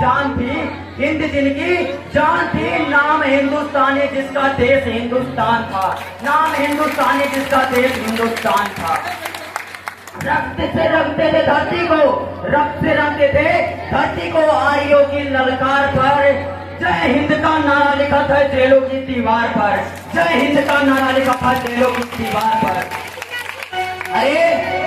जान थी, हिंद जिनकी जान थी। नाम हिंदुस्तानी जिसका देश हिंदुस्तान था, नाम हिंदुस्तानी जिसका देश हिंदुस्तान था। रक्त से रंगते थे धरती को, रक्त से रंगते थे धरती को। आरियों की ललकार पर जय हिंद का नारा लिखा था जेलों की दीवार पर, जय हिंद का नारा लिखा था जेलों की दीवार पर। अरे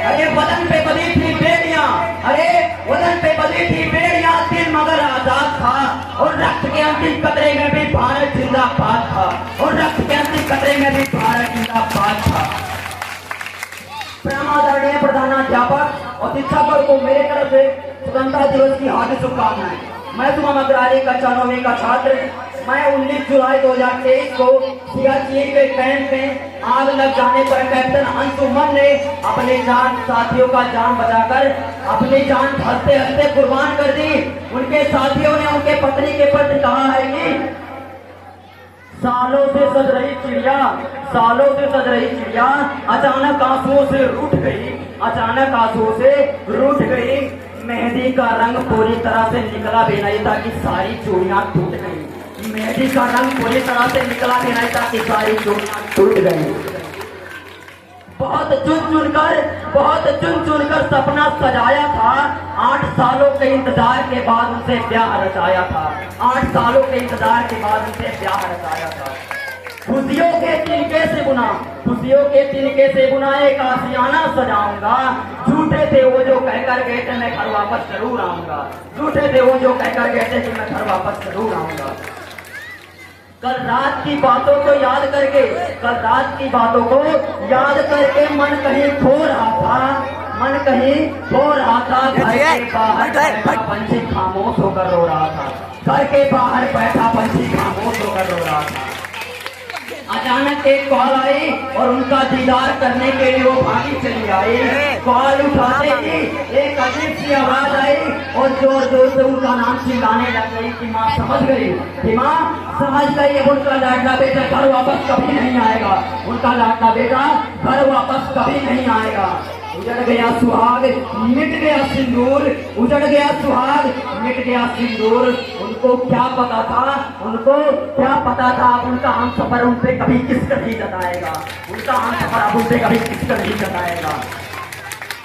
अरे वतन पे बधी थी बेड़ियां, अरे वतन पे बधी थी बेड़ियां, दिल मगर आजाद था। और रक्त के अंतिम कतरे में भी भारत जिंदाबाद था, और रक्त के अंतिम कतरे में भी भारत जिंदाबाद था। आदरणीय प्रधानाध्यापक और शिक्षकों को मेरे तरफ से स्वतंत्रता दिवस की हार्दिक शुभकामनाएं। मैं सुमन अग्रवाल कक्षा 9वीं का छात्र। मैं 19 जुलाई 2023 को सियाचिन के कैंप में आग लग जाने पर कैप्टन अंशुमन ने अपने जान साथियों का जान बचाकर अपनी जान हंसते हंसते कुर्बान कर दी। उनके साथियों ने उनके पत्नी के प्रति कहा है कि सालों से सज रही चिड़िया, सालों से सज रही चिड़िया अचानक आंसुओं से रूठ गई, अचानक आंसुओं से रूठ गई। मेहंदी का रंग पूरी तरह से निकला भी नहीं था कि सारी चूड़ियां टूट गई। मेहंदी का रंग पूरी तरह से निकला भी नहीं था कि सारी चूड़ियां टूट गई। बहुत चुन चुन कर सपना सजाया था। 8 सालों के इंतजार के बाद उनसे ब्याह रचाया था, 8 सालों के इंतजार के बाद उनसे ब्याह रचाया था। खुशियों के तिनके से बुना, खुशियों के तिनके से बुना एक आशियाना सजाऊंगा। झूठे थे वो जो कहकर गए थे मैं घर वापस जरूर आऊंगा, झूठे थे वो जो कहकर गए थे कि मैं घर वापस जरूर आऊंगा। कल रात की बातों को याद करके, कल रात की बातों को याद करके मन कहीं खो रहा था, मन कहीं खो रहा था। घर के बाहर बैठा पंछी खामोश होकर रो रहा था, घर के बाहर बैठा पंछी खामोश होकर रो रहा था। अचानक एक कॉल आई और उनका दीदार करने के लिए वो भागी चली आई। कॉल उठाते ही एक अजीब सी आवाज आई और जोर जोर से उनका नाम चिल्लाने लग गई कि माँ समझ गई, कि माँ समझ गई अब उनका लाडला बेटा घर वापस कभी नहीं आएगा, उनका लाडला बेटा घर वापस कभी नहीं आएगा। उजड़ गया सुहाग मिट गया सिंदूर, उजड़ गया सुहाग मिट गया सिंदूर। उनको क्या पता था, उनको क्या पता था उनका हम सफर उन पे कभी किसका नहीं जताएगा, उनका हम सफर अब उनसे कभी किसका नहीं जताएगा।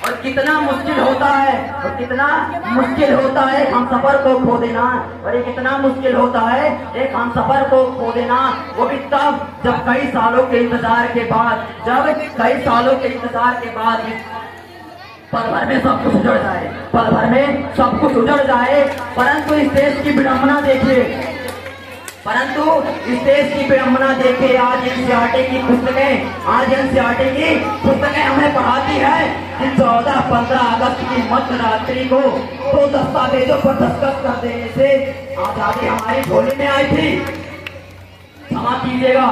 और कितना मुश्किल होता है, और कितना मुश्किल होता है हम सफर को खो देना, और ये कितना मुश्किल होता है एक हम सफर को खो देना, वो भी तब जब कई सालों के इंतजार के बाद, जब कई सालों के इंतजार के बाद पल भर में सब कुछ उजड़ जाए, पल भर में सब कुछ उजड़ जाए। परंतु इस देश की विडंबना देखिए, परंतु इस देश की विडंबना देखिए। आज एनसीईआरटी की पुस्तकें, आज एनसीईआरटी की पुस्तकें हमें पढ़ाती है कि 14-15 अगस्त की मध्य रात्रि को 2 दस्तावेजों पर दस्तखत कर देने से आजादी हमारी झोली में आई थी। क्षमा कीजिएगा,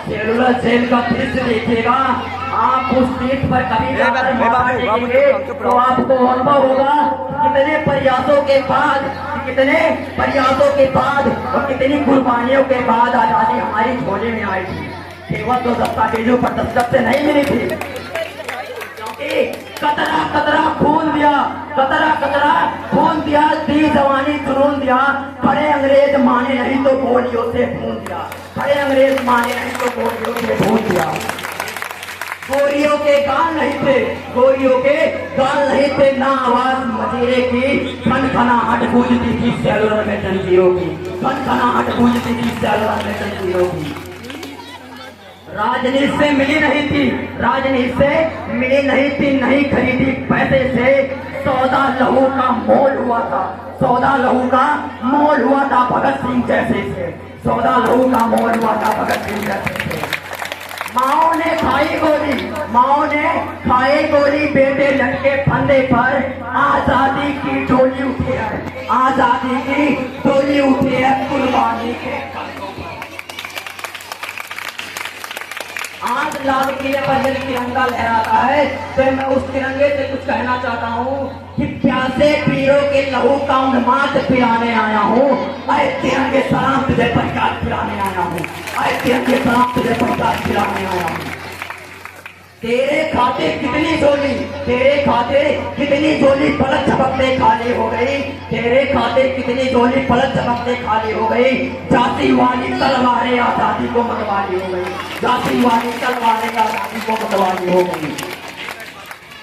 सेलुलर जेल का दृश्य देखिएगा आप, उस सीट पर कभी देखेंगे तो आपको अनुभव होगा कितने प्रयासों के बाद, कितने प्रयासों के बाद और कितनी कुर्बानियों के बाद आजादी हमारी झोली में आई थी। केवल 2 दस्तावेजों पर दस्तखत से नहीं मिली थी, क्योंकि कतरा कतरा खून दिया, कतरा कतरा खून दिया, दी जवानी जुनून दिया। खड़े अंग्रेज माने नहीं तो गोलियों से खून दिया, खड़े अंग्रेज माने नहीं तो गोलियों से खून दिया। गोरियों के गाल नहीं थे, गोरियों के गाल नहीं थे, ना आवाज मजीरे की खनखनाहट गूंजती थी सेलुलर में जंजीरों की, खनखनाहट गूंजती थी सेलुलर में जंजीरों की। राजनीति से मिली नहीं थी, राजनीति से मिली नहीं थी, नहीं खरीदी पैसे से। सौदा लहू का मोल हुआ था, सौदा लहू का मोल हुआ था भगत सिंह जैसे से, सौदा लहू का मोल हुआ था भगत सिंह जैसे से। माओ ने खाई गोली, माओ ने खाई गोली, बेटे लटके फंदे पर। आजादी की डोली उठी है, आजादी की डोली उठी है कुर्बानी के कंधों पर। आज लाल किले पर जब तिरंगा लहराता है तो मैं उस तिरंगे से कुछ कहना चाहता हूँ कि प्यासे पीरों के लहू का उन्माद पिलाने आया हूँ। अरे तिरंगे सलाम तुझे प्रकाश पिलाने आया हूँ, अरे तिरंगे सलाम तुझे प्रकाश पिलाने आया हूँ। तेरे खातिर कितनी झोली, तेरे खातिर कितनी झोली पलक झपकते खाली हो गई, तेरे खातिर कितनी झोली पलक झपकते खाली हो गई। जाति वाली तलवारें आजादी को मतवाली हो गई, जाति वाली तलवारें आजादी को मतवाली हो गई।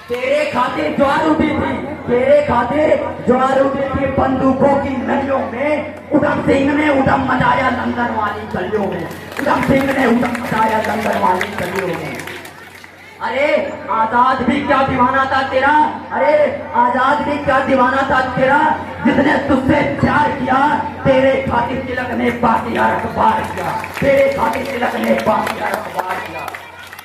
तेरे खातिर ज्वार उठी थी, तेरे खातिर ज्वार उठी थी बंदूकों की नदियों में। उधम सिंह ने उधम मचाया लंदन वाली गलियों में, उधम सिंह ने उधम मचाया लंदन वाली गलियों में। अरे आजाद भी क्या दीवाना था तेरा, अरे आजाद भी क्या दीवाना था तेरा, जिसने तुझसे प्यार किया तेरे खातिर तिलक ने बाकिया रखबार किया, तेरे खातिर तिलक ने बाकिया रखबार किया।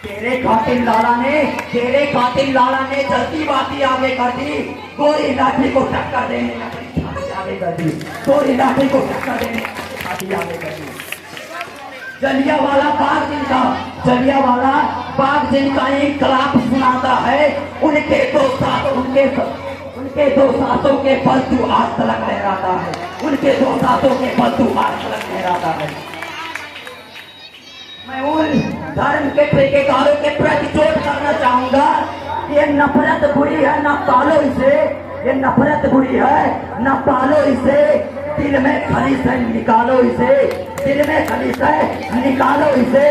तेरे खातिर लाला ने, तेरे खातिर लाला ने जल्दी बाती आगे कर दी, गोरी लाठी को टक्कर देने अपनी छाती आगे कर दी, गोरी लाठी को टक्कर देने छाती आगे कर दी। जलियांवाला बाग जिनका, जलियांवाला बाग जिनका इंकलाब सुनाता है, उनके दो साथों के बल तू आज तलक लहराता है, उनके दो साथों के बल तू आज तलक लहराता है। मैं उन धर्म के ठेकेदारों के प्रति चोट करना चाहूंगा, ये नफरत बुरी है न पालो इसे, ये नफरत बुरी है न पालो इसे, दिल में खलीस है निकालो इसे, दिल में खलीस है निकालो इसे।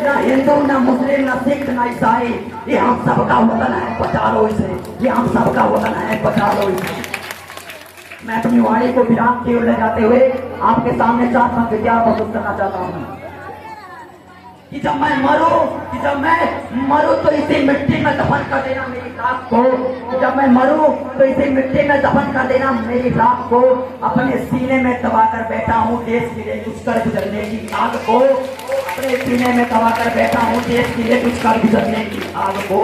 न हिंदू न मुस्लिम न सिख न ईसाई, ये हम सबका वतन है बचा लो इसे, ये हम सबका वतन है बचा लो इसे। मैं अपनी वाणी को विराम की ओर ले जाते हुए आपके सामने 4 पंक्तियां प्रस्तुत करना चाहता हूँ कि जब मैं मरूं तो इसी मिट्टी में दफन कर देना मेरी लाश को, जब मैं मरूं तो इसी मिट्टी में दफन कर देना मेरी लाश को। अपने सीने में दबा कर बैठा हूँ देश के लिए कुछ कर गुजरने की आग को, अपने सीने में दबा कर बैठा हूँ देश के लिए कुछ कर गुजरने की आग को।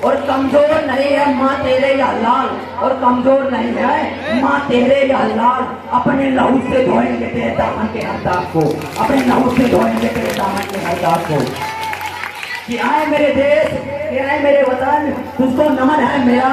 और कमजोर नहीं है माँ तेरे या लाल, और कमजोर नहीं है माँ तेरे या लाल, अपने लहू से धोएंगे तेरे दामन के हर दाग को, अपने लहू से धोएंगे तेरे दामन के हर दाग को। कि आए मेरे देश, कि आए मेरे वतन, तुझको नमन है मेरा।